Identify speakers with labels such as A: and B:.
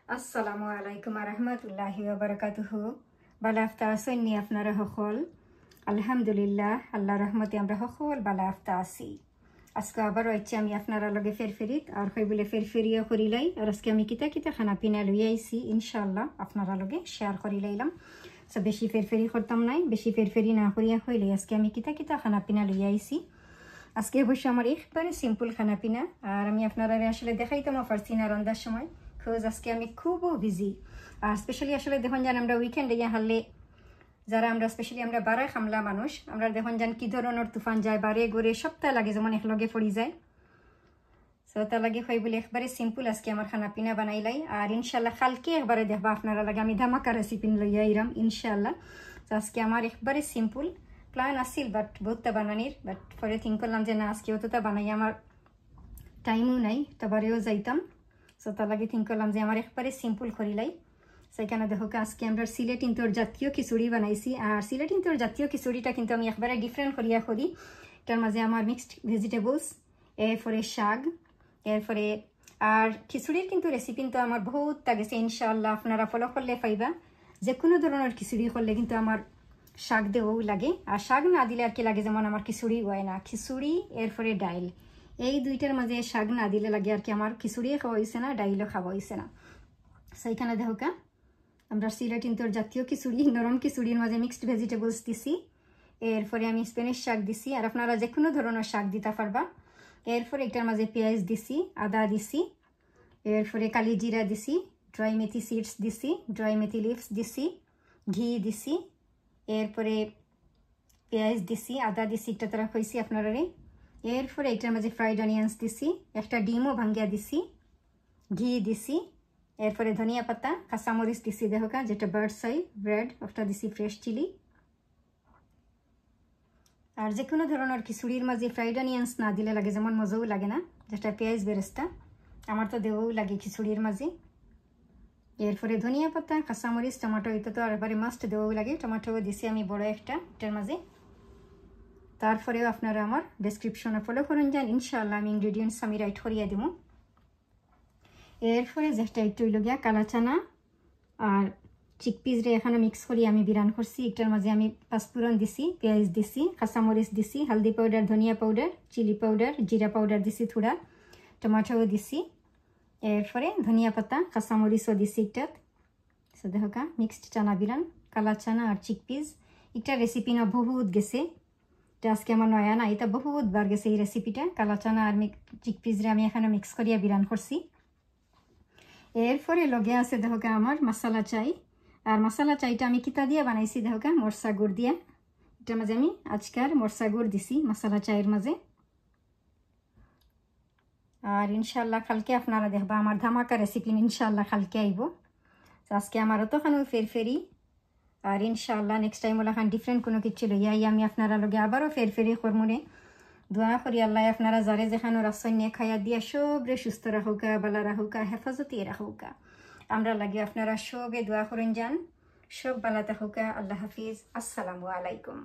A: আসসালামু আলাইকুম রহমতুল্লাহি ওয়া বারাকাতুহু। বালা আফতা আসনি আপনারা সকল? আলহামদুলিল্লাহ, আল্লাহ রহমতে আমরা সকল বালা আফতা আছি। আজকে আবার হচ্ছে আমি আপনারা লগে ফেরফেরিত আর কই বলে ফেরফেরিও করি লাই। আর আজকে আমি কিতা কিতা খানা পিনা লই আইছি ইনশাআল্লাহ আপনারা লগে শেয়ার করি লাইলাম। সো বেশি ফেরফেরি করতাম নাই, বেশি ফেরফেরি না করিয়া হইলে আজকে আমি কিতা কিতা খানা পিনা লই আইছি। আজকে অবশ্য আমার একবারে সিম্পল খানা পিনা, আর আমি আপনারা আসলে দেখাইতাম পারছি না রন্ধার সময়, বিকজ আজকে আমি খুবও বিজি। আর স্পেশালি আসলে দেখুন যান আমরা উইকেন্ডে ইয়া হারলে যারা আমরা স্পেশালি আমরা বারায় খামলা মানুষ, আমরা দেখুন যান কি ধরনের তুফান যায়, বারে গড়ে সপ্তাহ লাগে যেমন একলগে পড়ি যায়। সো তা লাগে হয় বলে একবারে সিম্পল আজকে আমার খানা পিনা বানাইলাই। আর ইনশাল্লাহ কালকে একবারে দেখবা আপনারা লাগে আমি ধামাকা রেসিপি লইয়া আইরাম ইনশাল্লাহ। তো আজকে আমার একবারে simple plan Aseel but বহুতটা বানানির, but পরে থিঙ্ক করলাম যে না আজকে অতটা বানাই আমার টাইমও নাই, তারপরেও যাইতাম। সো তার লাগে থিঙ্ক করলাম যে আমার একবারে সিম্পল করিলাই। সেখানে দেখো আজকে আমরা সিলেট ইন্তর জাতীয় খিচুড়ি বানাইছি। আর সিলেট ইন্তর জাতীয় খিচুড়িটা কিন্তু আমি একবারে ডিফারেন্ট করিয়া করি। এটার মাঝে আমার মিক্সড ভেজিটেবলস, এরপরে শাক, এরপরে আর খিচুড়ির কিন্তু রেসিপি কিন্তু আমার বহুতটা গেছে ইনশাআল্লাহ, আপনারা ফলো করলে পাইবা। যে কোনো ধরনের খিচুড়ি করলে কিন্তু আমার শাক দেওয়াও লাগে, আর শাক না দিলে আর কি লাগে যেমন আমার খিচুড়ি হয় না। খিচুড়ি এরপরে ডাইল, এই দুইটার মাঝে শাক না দিলে লাগে আর কি আমার খিচুড়িও খাওয়া হয়েছে না, ডাইলও খাওয়া হয়েছে না। সেইখানে দেখো আমরা সিলেট ইন্তর জাতীয় খিচুড়ি, নরম খিচুড়ির মাঝে মিক্সড ভেজিটেবলস দিছি, এরপরে আমি স্প্যানিশ শাক দিছি, আর আপনারা যে কোনো ধরনের শাক দিতে পারবা। এরপরে এটার মাঝে পেঁয়াজ দিছি, আদা দিছি, এরপরে কালি জিরা দিছি, ড্রাই মেথি সিডস দিছি, ড্রাই মেথি লিভস দিছি, ঘি দিছি, এরপরে পেঁয়াজ দিছি, আদা দিছি, একটা তারা হয়েছি আপনারা। এরপরে এটার মাঝে ফ্রাইড অনিয়ন্স দিছি, একটা ডিমও ভাঙ্গিয়া দিছি, ঘি দিছি, এরপরে ধনিয়া পাতা, কাঁচামরিচ দিছি দেখোকা যেটা বার্ডস আই ব্রেড, ওটা দিছি ফ্রেশ চিলি। আর যে কোনো ধরনের খিচুড়ির মাঝে ফ্রাইড অনিয়ন্স না দিলে লাগে যেমন মজাও লাগে না, যেটা পেঁয়াজ বেরেস্তা আমার তো দেওয়াও লাগে খিচুড়ির মাঝে। এরপরে ধনিয়া পাতা, কাঁচামরিচ, টমেটো, এটা তো আর এবারে মাস্ট দেওয়াও লাগে। টমেটোও দিছি আমি বড় একটা এটার মাঝে। তারপরেও আপনারা আমার ডেসক্রিপশনে ফলো করুন যান, ইনশাআল্লাহ আমি ইনগ্রিডিয়েন্টস আমি রাইট করিয়া দিব। এরপরে যেটা একটু লগিয়া কালা চানা আর চিকপিস রে এখানে মিক্স করি আমি বিরান করছি। এটার মাঝে আমি পাঁচফোড়ন দিছি, পেঁয়াজ দিছি, কাঁচামরিচ দিছি, হলদি পাউডার, ধনিয়া পাউডার, চিলি পাউডার, জিরা পাউডার দিছি থোড়া, টমাটোও দিছি, এরপরে ধনিয়া পাতা, কাঁচামরিচও দিছি একটাত। সো দেখো মিক্সড চানা বিরান, কালা চানা আর চিকপিস। একটা রেসিপি না বহুত গেছে, এটা আজকে আমার নয়া না, এটা বহুত বার গেছে এই রেসিপিটা। কালা চানা আর চিকপিস রে আমি এখানে মিক্স করিয়া বিরান করছি। এরপরে লগে আছে দেখো আমার মশলা চাই। আর মশলা চাইটা আমি কিতা দিয়ে বানাইছি দেখো মরসা গুড় দিয়া। এটার মাঝে আমি আজকার মরসা গুড় দিছি মশলা চাইয়ের মাঝে। আর ইনশাল্লাহ কালকে আপনারা দেখবা আমার ধামাকা রেসিপি ইনশাল্লাহ কালকে আইব। আজকে আমার অতখানো ফেরফেরি, আর ইনশাল্লাহ নেক্সট টাইম ওলাখান ডিফারেন্ট কোনো কিছু লইয়া আমি আপনারা লগে আবারও ফেরফেরি করমুনে। দোয়া করি আল্লাহ আপনারা যারে যেখানো রাসন্যে খাইয়া দিয়া সবরে সুস্থ রাখুকা, বালা রাখুকা, হেফাজতে রাখুকা। আমরা লাগে আপনারা সবে দোয়া করেন যান, সব বালা থাকুকা। আল্লাহ হাফিজ, আসসালামু আলাইকুম।